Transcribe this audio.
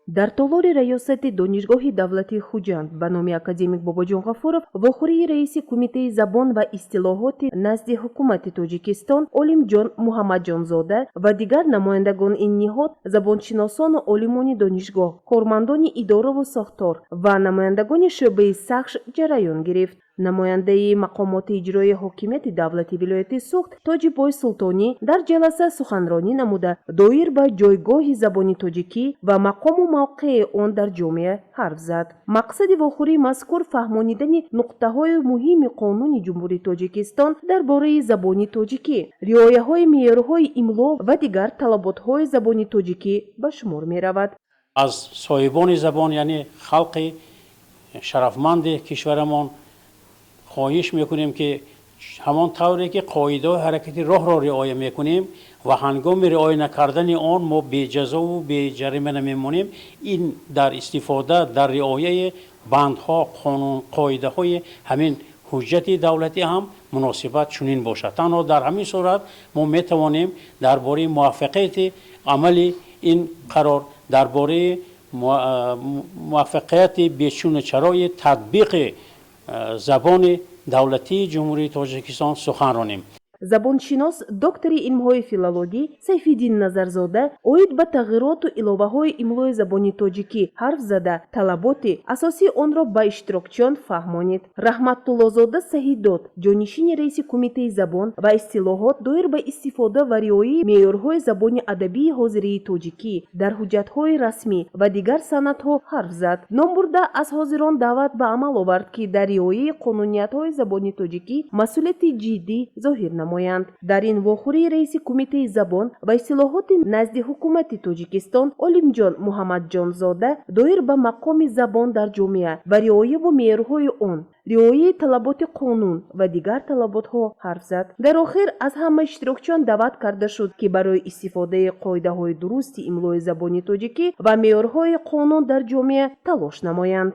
дар толори раёсати донишгоҳи давлати хуҷанд ба номи академик Бобоҷон Ғафуров вохӯрии раиси кумитаи забон ва истилоҳоти назди ҳукумати Тоҷикистон Олимҷон Муҳаммаҷонзода ва дигар намояндагони ин ниҳод, забоншиносону олимони донишгоҳ, кормандони идораву сохтор ва намояндагони шӯъбаи сахш ҷараён гирифт. намояндаи мақомоти иҷроии ҳокимияти давлати вилояти Суғд Тоҷибой Султонӣ дар ҷаласа суханронӣ намуда доир ба ҷойгоҳи забони тоҷикӣ ва мақому мавқеи он дар ҷомеа ҳарф зад. мақсади вохӯрии мазкур фаҳмонидани нуқтаҳои муҳими Қонуни Ҷумҳурии Тоҷикистон дар бораи забони тоҷикӣ, риояҳои меъёрҳои имло ва дигар талаботҳои забони тоҷикӣ ба шумор меравад. аз соҳибони забон, яъне халқи шарафманди кишварамон خواهش میکنیم که همان طوری که قاعده حرکت راه را رعایت میکنیم و هنگام رعایت نکردن آن ما بی جزا و بی جریمه نمیمونیم. این در استفاده در رعایت بندها، قانون، قاعده های همین حجت دولتی هم مناسبت چنین باشد. تنها در همین صورت ما میتوانیم درباره موفقیت عملی این قرار، درباره موفقیت بیچون چرای تطبیق زبان دولتی جمهوری تاجیکستان سخن رانیم. забоншинос доктори илмҳои филологӣ Сайфиддин Назарзода оид ба тағйироту иловаҳои имлои забони тоҷикӣ ҳарф зада талаботи асосии онро ба иштирокчиён фаҳмонид. Раҳматуллозода Саҳидод, ҷонишини раиси кумитаи забон ва истилоҳот доир ба истифода ва риояи меъёрҳои забони адабии ҳозирии тоҷикӣ дар ҳуҷҷатҳои расмӣ ва дигар санадҳо ҳарф зад. ном бурда аз ҳозирон даъват ба амал овард ки дар риояи қонуниятҳои забони тоҷикӣ масъулияти ҷиддӣ зоҳир намоянд. дар ин вохӯрии раиси кумитаи забон ва истилоҳоти назди ҳукумати Тоҷикистон Олимҷон Муҳаммаҷонзода доир ба мақоми забон дар ҷомеа ва риояву меъёрҳои он, риояи талаботи қонун ва дигар талаботҳо ҳарф зад. дар охир аз ҳама иштирокчиён даъват карда шуд ки барои истифодаи қоидаҳои дурусти имлои забони тоҷикӣ ва меъёрҳои қонун дар ҷомеа талош намоянд.